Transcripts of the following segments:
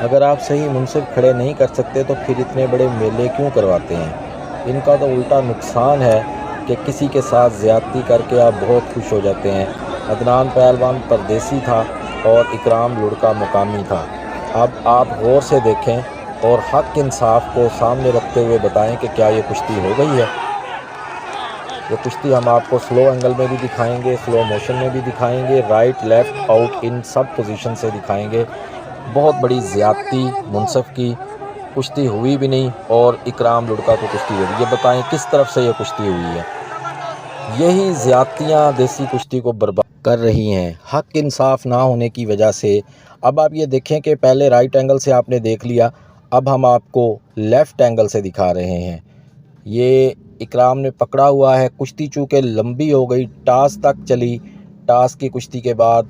اگر آپ صحیح منصف کھڑے نہیں کر سکتے تو پھر اتنے بڑے میلے کیوں کرواتے ہیں؟ ان کا تو الٹا نقصان ہے کہ کسی کے ساتھ زیادتی کر کے آپ بہت خوش ہو جاتے ہیں۔ عدنان پہلوان پردیسی تھا اور اکرام لڑکا مقامی تھا۔ اب آپ غور سے دیکھیں اور حق انصاف کو سامنے رکھتے ہوئے بتائیں کہ کیا یہ کشتی ہو گئی ہے؟ یہ کشتی ہم آپ کو سلو اینگل میں بھی دکھائیں گے، سلو موشن میں بھی دکھائیں گے، right left out in sub position سے دکھائیں گے۔ بہت بڑی زیادتی منصف کی، کشتی ہوئی بھی نہیں اور اکرام لڑکا کو کشتی دے دی۔ یہ بتائیں کس طرف سے یہ کشتی ہوئی ہے؟ یہی زیادتیاں دیسی کشتی کو برباد کر رہی ہیں، حق انصاف نہ ہونے کی وجہ سے۔ اب آپ یہ دیکھیں کہ پہلے رائٹ اینگل سے آپ نے دیکھ لیا، اب ہم آپ کو لیفٹ اینگل سے دکھا رہے ہیں۔ یہ اکرام نے پکڑا ہوا ہے، کشتی چونکہ لمبی ہو گئی، ٹاس تک چلی، ٹاس کی کشتی کے بعد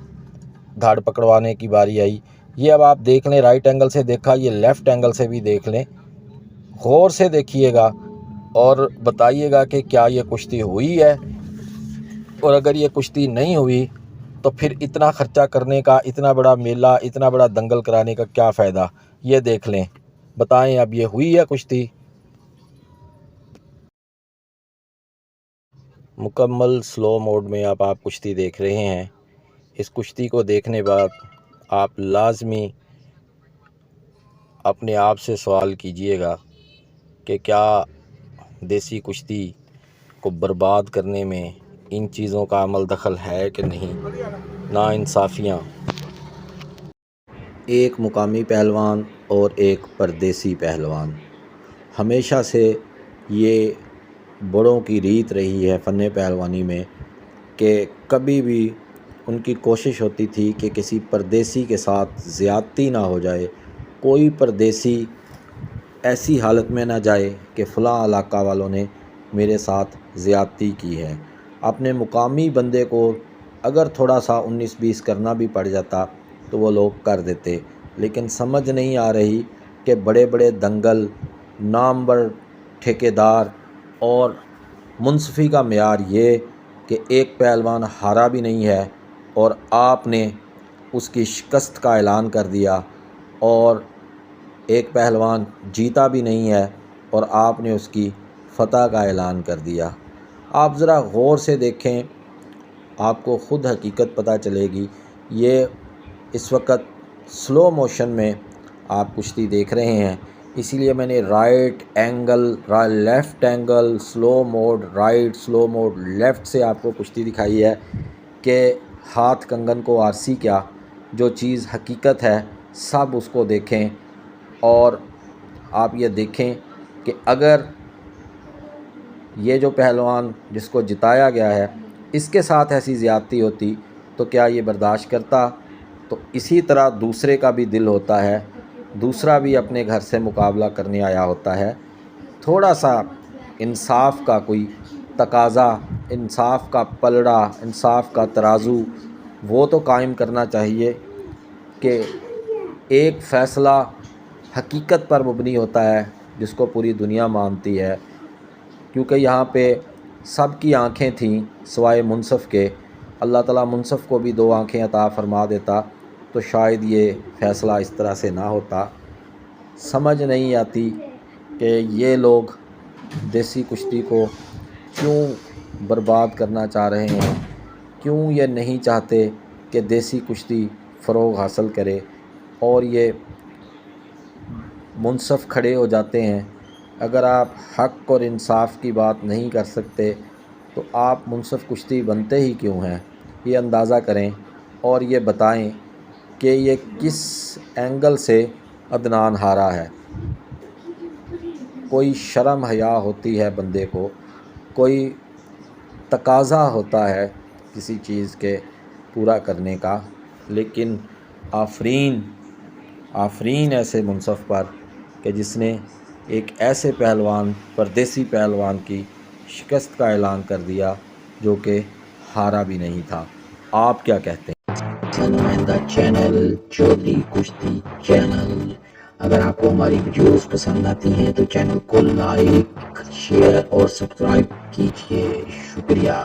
دھاڑ پکڑوانے کی باری آئی۔ یہ اب آپ دیکھ لیں، رائٹ اینگل سے دیکھا، یہ لیفٹ اینگل سے بھی دیکھ لیں، غور سے دیکھیے گا اور بتائیے گا کہ کیا یہ کشتی ہوئی ہے، اور اگر یہ کشتی نہیں ہوئی تو پھر اتنا خرچہ کرنے کا، اتنا بڑا میلہ، اتنا بڑا دنگل کرانے کا کیا فائدہ؟ یہ دیکھ لیں، بتائیں اب یہ ہوئی ہے کشتی؟ مکمل سلو موڈ میں آپ کشتی دیکھ رہے ہیں۔ اس کشتی کو دیکھنے بعد آپ لازمی اپنے آپ سے سوال کیجئے گا کہ کیا دیسی کشتی کو برباد کرنے میں ان چیزوں کا عمل دخل ہے کہ نہیں؟ ناانصافیاں، ایک مقامی پہلوان اور ایک پردیسی پہلوان، ہمیشہ سے یہ بڑوں کی ریت رہی ہے فن پہلوانی میں کہ کبھی بھی ان کی کوشش ہوتی تھی کہ کسی پردیسی کے ساتھ زیادتی نہ ہو جائے، کوئی پردیسی ایسی حالت میں نہ جائے کہ فلاں علاقہ والوں نے میرے ساتھ زیادتی کی ہے۔ اپنے مقامی بندے کو اگر تھوڑا سا 19-20 کرنا بھی پڑ جاتا تو وہ لوگ کر دیتے، لیکن سمجھ نہیں آ رہی کہ بڑے بڑے دنگل، نامور ٹھیکیدار اور منصفی کا معیار یہ کہ ایک پہلوان ہارا بھی نہیں ہے اور آپ نے اس کی شکست کا اعلان کر دیا، اور ایک پہلوان جیتا بھی نہیں ہے اور آپ نے اس کی فتح کا اعلان کر دیا۔ آپ ذرا غور سے دیکھیں، آپ کو خود حقیقت پتہ چلے گی۔ یہ اس وقت سلو موشن میں آپ کشتی دیکھ رہے ہیں، اسی لیے میں نے right angle, left angle, slow mode right, slow mode left سے آپ کو کشتی دکھائی ہے کہ ہاتھ کنگن کو آرسی کیا، جو چیز حقیقت ہے سب اس کو دیکھیں، اور آپ یہ دیکھیں کہ اگر یہ جو پہلوان جس کو جتایا گیا ہے اس کے ساتھ ایسی زیادتی ہوتی تو کیا یہ برداشت کرتا؟ تو اسی طرح دوسرے کا بھی دل ہوتا ہے، دوسرا بھی اپنے گھر سے مقابلہ کرنے آیا ہوتا ہے۔ تھوڑا سا انصاف کا کوئی تقاضا، انصاف کا پلڑا، انصاف کا ترازو وہ تو قائم کرنا چاہیے کہ ایک فیصلہ حقیقت پر مبنی ہوتا ہے جس کو پوری دنیا مانتی ہے، کیونکہ یہاں پہ سب کی آنکھیں تھیں سوائے منصف کے۔ اللہ تعالیٰ منصف کو بھی 2 آنکھیں عطا فرما دیتا تو شاید یہ فیصلہ اس طرح سے نہ ہوتا۔ سمجھ نہیں آتی کہ یہ لوگ دیسی کشتی کو کیوں برباد کرنا چاہ رہے ہیں، کیوں یہ نہیں چاہتے کہ دیسی کشتی فروغ حاصل کرے، اور یہ منصف کھڑے ہو جاتے ہیں۔ اگر آپ حق اور انصاف کی بات نہیں کر سکتے تو آپ منصف کشتی بنتے ہی کیوں ہیں؟ یہ اندازہ کریں اور یہ بتائیں کہ یہ کس اینگل سے عدنان ہارا ہے۔ کوئی شرم حیا ہوتی ہے بندے کو، کوئی تقاضا ہوتا ہے کسی چیز کے پورا کرنے کا، لیکن آفرین آفرین ایسے منصف پر کہ جس نے ایک ایسے پہلوان، پردیسی پہلوان کی شکست کا اعلان کر دیا جو کہ ہارا بھی نہیں تھا۔ آپ کیا کہتے ہیں؟ نمائندہ چینل چودھری کشتی چینل، اگر آپ کو ہماری ویڈیوز پسند آتی ہیں تو چینل کو لائک، شیئر اور سبسکرائب کیجیے۔ شکریہ۔